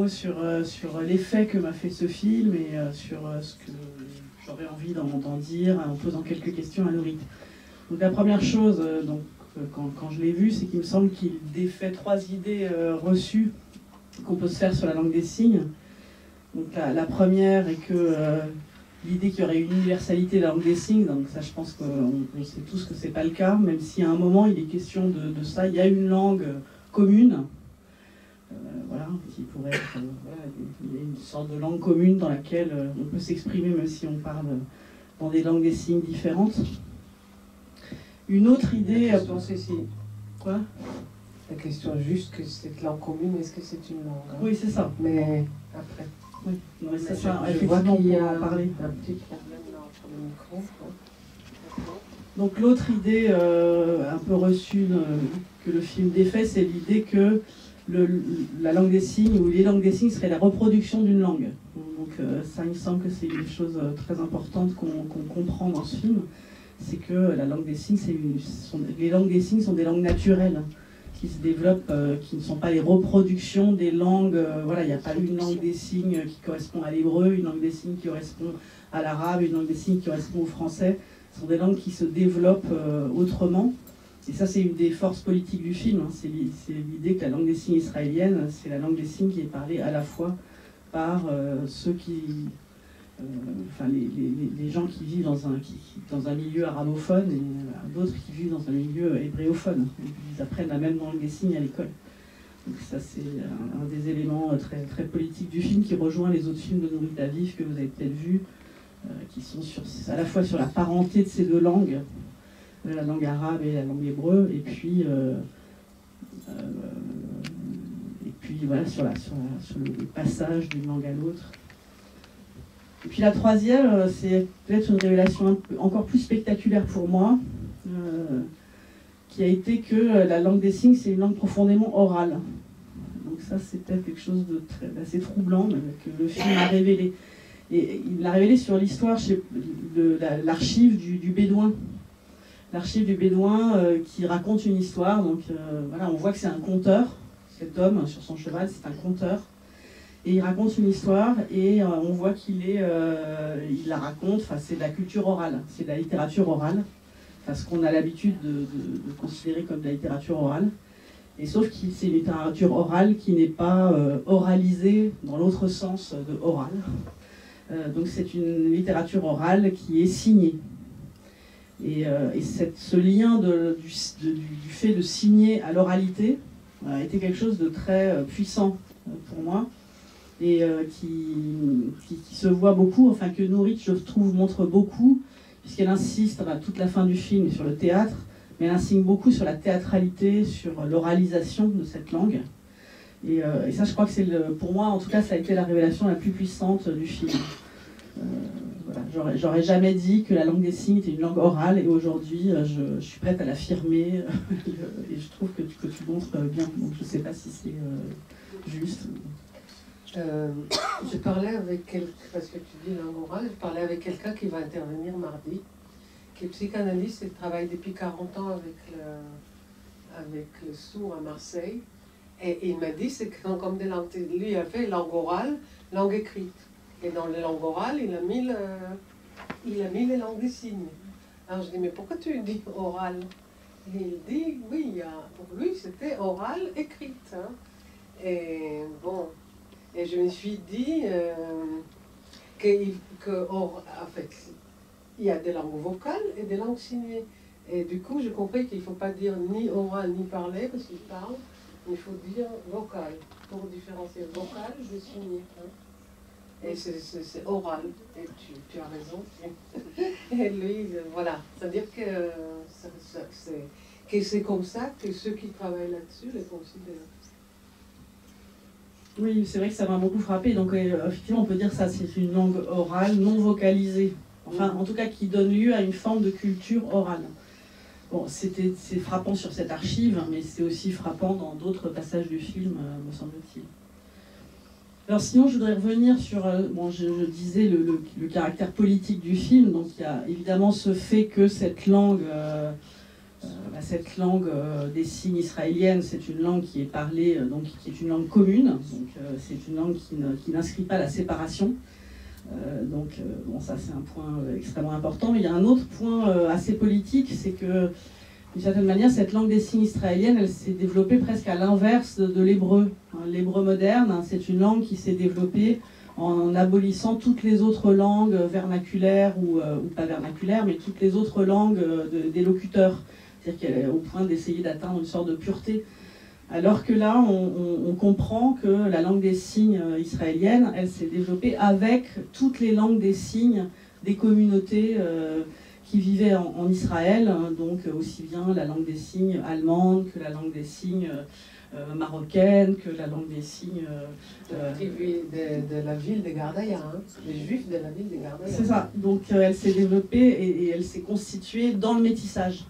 mots sur l'effet que m'a fait ce film et sur ce que j'aurais envie d'en dire en posant quelques questions à Nourit. Donc la première chose, quand je l'ai vu, c'est qu'il me semble qu'il défait 3 idées reçues qu'on peut se faire sur la langue des signes. Donc la première est que l'idée qu'il y aurait une universalité de la langue des signes, donc ça je pense qu'on sait tous que c'est pas le cas, même si à un moment il est question de ça, il y a une langue commune, voilà, qui pourrait être, voilà, il y a une sorte de langue commune dans laquelle on peut s'exprimer même si on parle dans des langues des signes différentes. Une autre idée... La question c'est si... Quoi ? La question juste que cette langue commune, est-ce que c'est une langue, hein? Oui, c'est ça. Mais après... Oui, non, mais ça, je vois qu'il y a en parler. un petit problème entre le micro. Hein. Donc l'autre idée un peu reçue que le film défait, c'est l'idée que la langue des signes ou les langues des signes seraient la reproduction d'une langue. Donc ça, il me semble que c'est une chose très importante qu'on comprend dans ce film, c'est que la langue des signes, les langues des signes sont des langues naturelles qui se développent, qui ne sont pas les reproductions des langues. Voilà, il n'y a pas une langue des signes qui correspond à l'hébreu, une langue des signes qui correspond à l'arabe, une langue des signes qui correspond au français. Ce sont des langues qui se développent autrement. Et ça, c'est une des forces politiques du film. Hein. C'est l'idée que la langue des signes israélienne, c'est la langue des signes qui est parlée à la fois par ceux qui... enfin, les gens qui vivent dans un milieu arabophone et d'autres qui vivent dans un milieu hébréophone. Ils apprennent la même langue des signes à l'école. Donc ça, c'est un des éléments très, très politiques du film qui rejoint les autres films de Nourit Aviv que vous avez peut-être vus, qui sont à la fois sur la parenté de ces 2 langues, la langue arabe et la langue hébreu, et puis voilà, sur le passage d'une langue à l'autre. Et puis la troisième, c'est peut-être une révélation encore plus spectaculaire pour moi, qui a été que la langue des signes, c'est une langue profondément orale. Donc ça, c'est peut-être quelque chose d'assez troublant que le film a révélé. Et il l'a révélé sur l'histoire de l'archive du Bédouin. L'archive du Bédouin qui raconte une histoire. Donc voilà, on voit que c'est un conteur. Cet homme sur son cheval, c'est un conteur. Et il raconte une histoire et on voit il la raconte, enfin, c'est de la culture orale, c'est de la littérature orale, enfin, ce qu'on a l'habitude de considérer comme de la littérature orale. Et sauf que c'est une littérature orale qui n'est pas oralisée dans l'autre sens de oral. Donc c'est une littérature orale qui est signée. Et ce lien du fait de signer à l'oralité a été quelque chose de très puissant pour moi. Et qui se voit beaucoup, enfin que Nourit, je trouve, montre beaucoup, puisqu'elle insiste toute la fin du film sur le théâtre, mais elle insiste beaucoup sur la théâtralité, sur l'oralisation de cette langue. Et ça, je crois que pour moi, en tout cas, ça a été la révélation la plus puissante du film. Voilà, j'aurais jamais dit que la langue des signes était une langue orale, et aujourd'hui, je suis prête à l'affirmer, et je trouve que tu montres bien. Donc je ne sais pas si c'est juste. Je parlais avec quelqu'un, parce que tu dis langue orale, je parlais avec quelqu'un qui va intervenir mardi, qui est psychanalyste et travaille depuis 40 ans avec le sourd à Marseille. Et il m'a dit, c'est comme des langues, lui il a fait langue orale, langue écrite. Et dans les langues orales, il a mis les langues des signes. Alors je dis, mais pourquoi tu dis orale? Et il dit, oui, pour lui c'était orale écrite. Hein. Et bon... Et je me suis dit en fait, il y a des langues vocales et des langues signées. Et du coup, j'ai compris qu'il ne faut pas dire ni oral ni parler, parce qu'il parle, mais il faut dire vocal, pour différencier vocal de signé. Hein. Et c'est oral, et tu as raison. Et lui, voilà, c'est-à-dire que c'est comme ça que ceux qui travaillent là-dessus les considèrent. Oui, c'est vrai que ça m'a beaucoup frappé. Donc, effectivement, on peut dire que ça, c'est une langue orale non vocalisée. Enfin, en tout cas, qui donne lieu à une forme de culture orale. Bon, c'est frappant sur cette archive, mais c'est aussi frappant dans d'autres passages du film, me semble-t-il. Alors, sinon, je voudrais revenir sur... bon, je disais le caractère politique du film. Donc, il y a évidemment ce fait que cette langue Cette langue des signes israélienne, c'est une langue qui est parlée, donc qui est une langue commune, donc c'est une langue qui n'inscrit pas la séparation. Bon, ça c'est un point extrêmement important. Mais il y a un autre point assez politique, c'est que d'une certaine manière, cette langue des signes israélienne, elle s'est développée presque à l'inverse de l'hébreu. L'hébreu moderne, c'est une langue qui s'est développée en abolissant toutes les autres langues vernaculaires ou pas vernaculaires, mais toutes les autres langues des locuteurs. C'est-à-dire qu'elle est au point d'essayer d'atteindre une sorte de pureté. Alors que là, on comprend que la langue des signes israélienne, elle s'est développée avec toutes les langues des signes des communautés qui vivaient en Israël, donc aussi bien la langue des signes allemande que la langue des signes marocaine, que la langue des signes... de la ville de Gardaïa, hein, les juifs de la ville de Gardaïa. C'est ça, donc elle s'est développée et elle s'est constituée dans le métissage.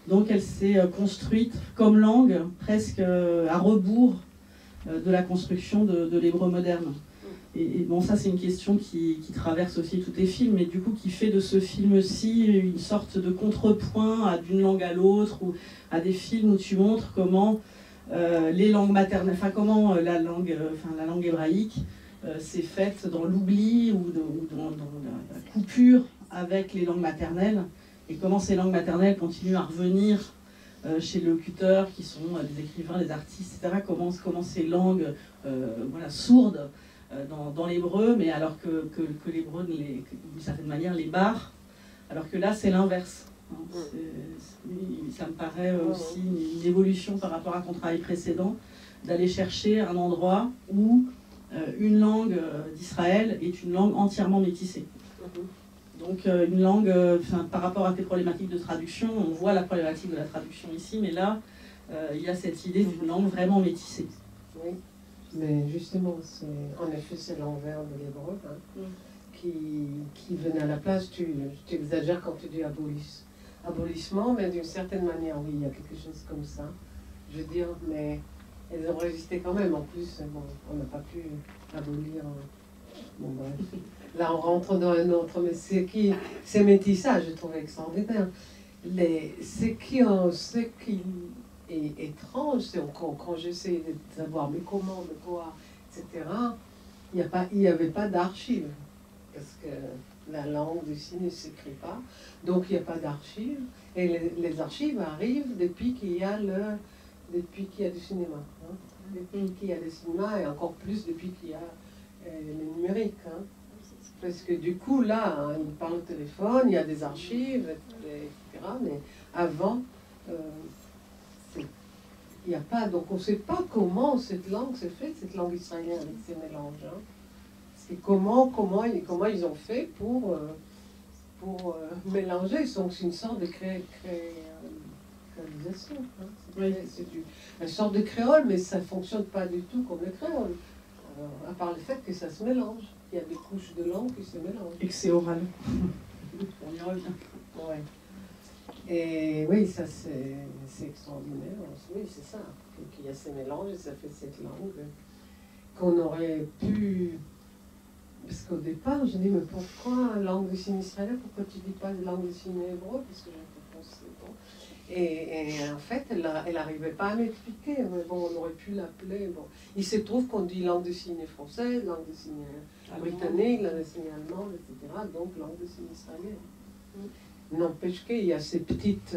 Donc elle s'est construite comme langue, presque à rebours de la construction de l'hébreu moderne. Et bon, ça c'est une question qui traverse aussi tous les films, mais du coup qui fait de ce film-ci une sorte de contrepoint d'une langue à l'autre, ou à des films où tu montres comment les langues maternelles, enfin comment la langue hébraïque s'est faite dans l'oubli ou dans la coupure avec les langues maternelles, et comment ces langues maternelles continuent à revenir chez les locuteurs qui sont des écrivains, des artistes, etc. Comment ces langues sourdes dans l'hébreu, mais alors que l'hébreu, d'une certaine manière, les barre, alors que là, c'est l'inverse. Ça me paraît aussi une évolution par rapport à ton travail précédent, d'aller chercher un endroit où une langue d'Israël est une langue entièrement métissée. Donc une langue, par rapport à tes problématiques de traduction, on voit la problématique de la traduction ici, mais là, il y a cette idée d'une langue vraiment métissée. Oui. Mais justement, en effet, c'est l'envers de l'hébreu qui venait à la place. Tu exagères quand tu dis abolissement, mais d'une certaine manière, oui, il y a quelque chose comme ça. Je veux dire, mais elles ont résisté quand même. En plus, bon, on n'a pas pu abolir. Bon, bref. Là, on rentre dans un autre, mais c'est métissage, je trouve extraordinaire. Ce qui est étrange, c'est quand j'essaie de savoir mais comment, de quoi, etc., il n'y avait pas d'archives, parce que la langue du signes ne s'écrit pas, donc il n'y a pas d'archives, et les archives arrivent depuis qu'il y a du cinéma. Hein. Depuis qu'il y a du cinéma, et encore plus depuis qu'il y a le numérique. Hein. Parce que du coup, là, hein, il parle au téléphone, il y a des archives, etc., mais avant... il n'y a pas, donc on ne sait pas comment cette langue s'est faite, cette langue israélienne avec ces mélanges. Hein. C'est comment ils ont fait pour mélanger. Donc c'est une sorte de créolisation. Hein. C'est une sorte de créole, mais ça ne fonctionne pas du tout comme le créole. À part le fait que ça se mélange. Il y a des couches de langue qui se mélangent. Et que c'est oral. On y revient. Ouais. Et oui, ça c'est extraordinaire. Oui, c'est ça. Qu'il y a ces mélanges et ça fait cette langue qu'on aurait pu... Parce qu'au départ, je dis, mais pourquoi langue de signes israélienne? Pourquoi tu dis pas langue de signes hébreu? Parce que j'ai pensé, bon. Et en fait, elle n'arrivait pas à m'expliquer. Mais bon, on aurait pu l'appeler. Bon. Il se trouve qu'on dit langue de signes française, langue de signes britannique, langue de signes allemande, etc. Donc langue de signes israélienne. N'empêche qu'il y a ces petites,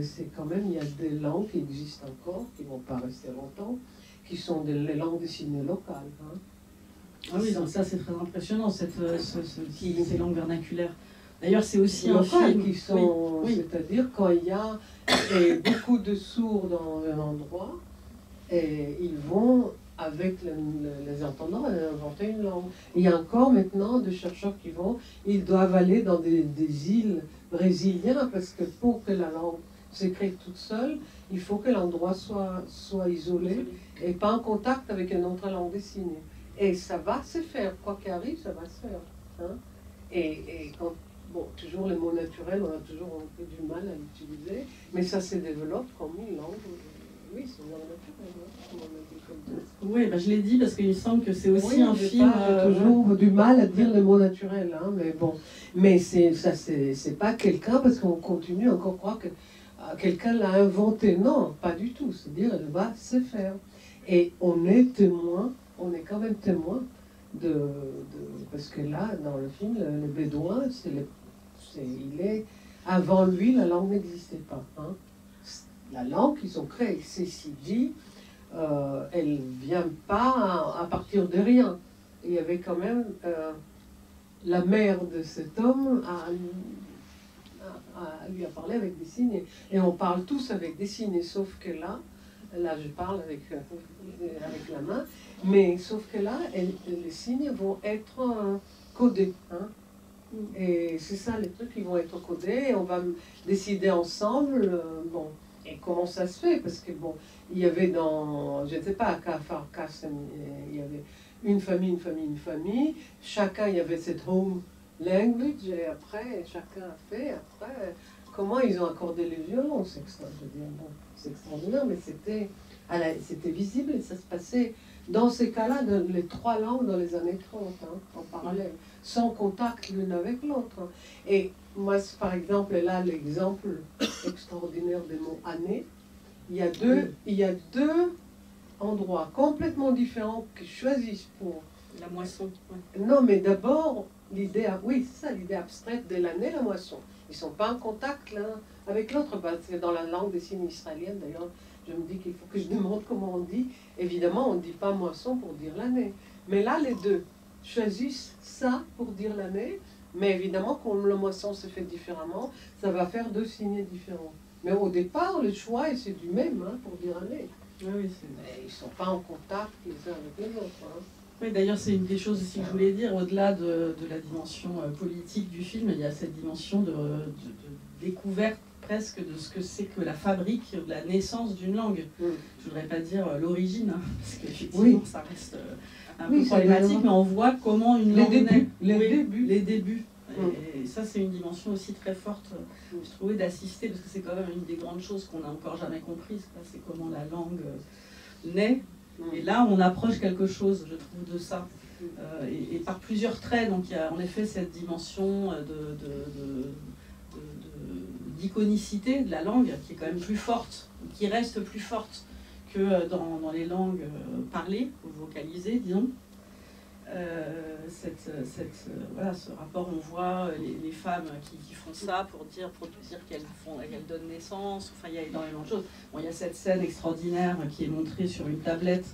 c'est quand même, il y a des langues qui existent encore, qui ne vont pas rester longtemps, qui sont les langues de signes locales. Hein. Ah oui, donc ça c'est très impressionnant, ces langues vernaculaires. D'ailleurs, c'est aussi un film qui sont, oui. C'est-à-dire quand il y a beaucoup de sourds dans un endroit, et ils vont, avec les entendants, inventer une langue. Il y a encore maintenant des chercheurs qui ils doivent aller dans des îles brésiliennes, parce que pour que la langue s'écrive toute seule, il faut que l'endroit soit isolé et pas en contact avec une autre langue dessinée. Et ça va se faire, quoi qu'il arrive, ça va se faire. Hein? Et quand, bon, toujours les mots naturels, on a toujours un peu du mal à l'utiliser, mais ça se développe comme une langue. Oui, c'est une langue naturelle. Oui, je l'ai dit parce qu'il me semble que c'est aussi un film. J'ai toujours du mal à dire les mots naturels, hein, mais bon. Mais c'est pas quelqu'un, parce qu'on continue encore à croire que quelqu'un l'a inventé. Non, pas du tout. C'est-à-dire, elle va se faire. Et on est témoin, on est quand même témoin parce que là, dans le film, le bédouin, avant lui, la langue n'existait pas. Hein. La langue qu'ils ont créée, ceci dit, elle ne vient pas à partir de rien. Il y avait quand même la mère de cet homme lui a parlé avec des signes. Et on parle tous avec des signes, sauf que là je parle avec la main, mais sauf que là, les signes vont être codés. Hein. Et c'est ça, les trucs qui vont être codés, et on va décider ensemble, bon, et comment ça se fait, parce que bon, il y avait je ne sais pas, à Farkas, il y avait une famille, chacun, il y avait cette home language, et après, chacun a fait, après, comment ils ont accordé les violons, c'est extraordinaire, mais c'était visible, et ça se passait, dans ces cas-là, les 3 langues dans les années 30, hein, en parallèle, sans contact l'une avec l'autre. Et moi, par exemple, là, l'exemple extraordinaire des mots « année », il y a deux endroits complètement différents que je choisis pour... La moisson. Ouais. Non, mais d'abord, l'idée abstraite de l'année, la moisson. Ils ne sont pas en contact l'un avec l'autre. C'est dans la langue des signes israélienne, d'ailleurs, je me dis qu'il faut que je demande comment on dit. Évidemment, on ne dit pas moisson pour dire l'année. Mais là, les deux choisissent ça pour dire l'année. Mais évidemment, comme la moisson se fait différemment, ça va faire 2 signes différents. Mais au départ, le choix, c'est du même, hein, pour dire année. Oui, ils ne sont pas en contact les uns avec les autres. Hein. Oui, d'ailleurs, c'est une des choses aussi que je voulais dire. Au-delà de la dimension politique du film, il y a cette dimension de découverte presque de ce que c'est que la fabrique, de la naissance d'une langue. Je ne voudrais pas dire l'origine, hein, parce qu'effectivement, ça reste un peu problématique, mais on voit comment une langue naît. Les débuts. Et ça, c'est une dimension aussi très forte, je trouvais, d'assister, parce que c'est quand même une des grandes choses qu'on n'a encore jamais comprises. C'est comment la langue naît. Et là, on approche quelque chose, je trouve, de ça. Et par plusieurs traits. Donc, il y a en effet cette dimension d'iconicité de la langue qui est quand même plus forte, qui reste plus forte que dans les langues parlées, ou vocalisées, disons. Voilà, ce rapport, on voit les femmes qui font ça pour dire qu'elles donnent naissance. Enfin, il y a énormément de choses. Bon, il y a cette scène extraordinaire qui est montrée sur une tablette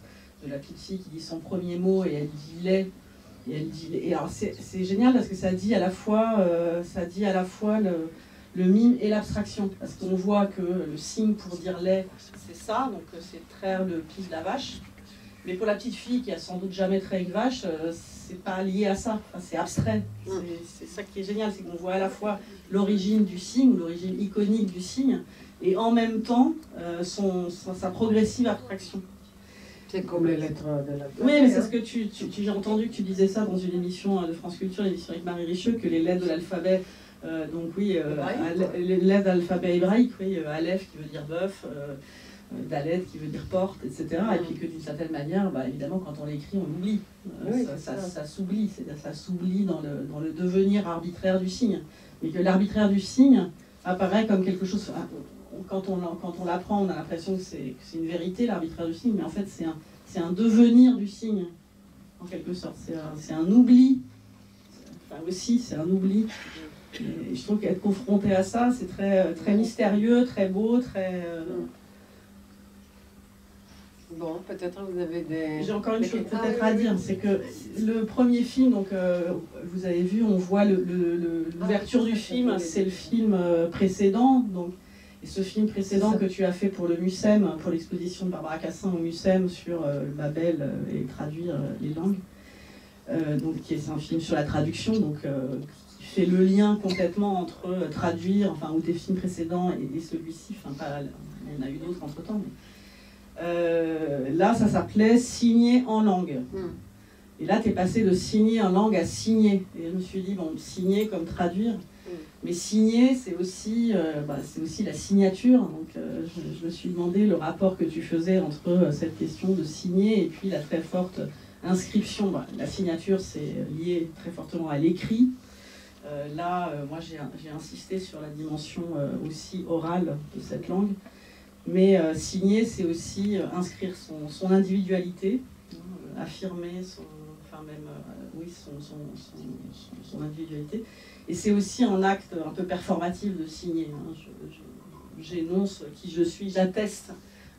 de la petite fille qui dit son premier mot et elle dit lait. Et alors c'est génial parce que ça dit à la fois le mime et l'abstraction, parce qu'on voit que le signe pour dire lait, c'est ça, donc c'est traire le pis de la vache. Mais pour la petite fille qui a sans doute jamais traité une vache, c'est pas lié à ça, enfin, c'est abstrait. C'est ça qui est génial, c'est qu'on voit à la fois l'origine du signe, l'origine iconique du signe, et en même temps sa progressive abstraction. C'est comme les lettres de l'alphabet. Oui, mais c'est ce que j'ai entendu que tu disais ça dans une émission de France Culture, l'émission avec Marie Richieu, que les lettres de l'alphabet, donc oui, les lettres de l'alphabet hébraïque, oui, Aleph qui veut dire bœuf, Dalet qui veut dire porte, etc. Et puis que d'une certaine manière, évidemment, quand on l'écrit, on l'oublie. Ça s'oublie, c'est-à-dire ça s'oublie dans le devenir arbitraire du signe. Mais que l'arbitraire du signe apparaît comme quelque chose... Quand on l'apprend, on a l'impression que c'est une vérité, l'arbitraire du signe, mais en fait, c'est un devenir du signe, en quelque sorte. C'est un oubli. Enfin, aussi, c'est un oubli. Et je trouve qu'être confronté à ça, c'est très, très mystérieux, très beau, très... Bon, peut-être vous avez des... J'ai encore une chose peut-être à dire, c'est que le premier film, donc vous avez vu, on voit l'ouverture du film, c'est le film précédent, donc... Et ce film précédent que tu as fait pour le MUSEM, pour l'exposition de Barbara Cassin au MUSEM sur Babel et traduire les langues, donc qui est un film sur la traduction, donc qui fait le lien complètement entre traduire, enfin ou tes films précédents et celui-ci, enfin pas, il y en a eu d'autres entre temps, mais là ça s'appelait Signer en langue. Et là tu es passé de signer en langue à signer. Et je me suis dit, bon, signer comme traduire. Mais signer, c'est aussi la signature. Donc, je me suis demandé le rapport que tu faisais entre cette question de signer et puis la très forte inscription. La signature, c'est lié très fortement à l'écrit. Moi j'ai insisté sur la dimension aussi orale de cette langue, mais signer, c'est aussi inscrire son individualité, affirmer son individualité. Et c'est aussi un acte un peu performatif de signer. J'énonce qui je suis, j'atteste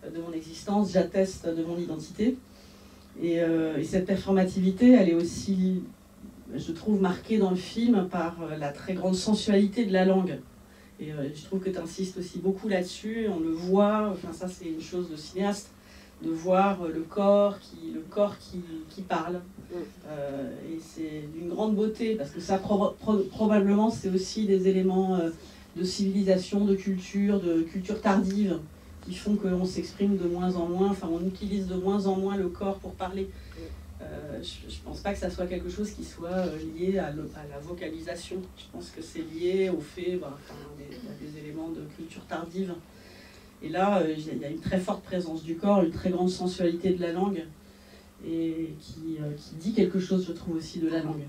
de mon existence, j'atteste de mon identité. Et cette performativité, elle est aussi, je trouve, marquée dans le film par la très grande sensualité de la langue. Et je trouve que tu insistes aussi beaucoup là-dessus, on le voit, enfin ça c'est une chose de cinéaste, de voir le corps qui parle. Et c'est d'une grande beauté, parce que ça probablement c'est aussi des éléments de civilisation, de culture tardive, qui font qu'on s'exprime de moins en moins, enfin on utilise de moins en moins le corps pour parler. Je ne pense pas que ça soit quelque chose qui soit lié à la vocalisation. Je pense que c'est lié au fait, des éléments de culture tardive. Et là, il y a une très forte présence du corps, une très grande sensualité de la langue, et qui dit quelque chose, je trouve, aussi de la langue.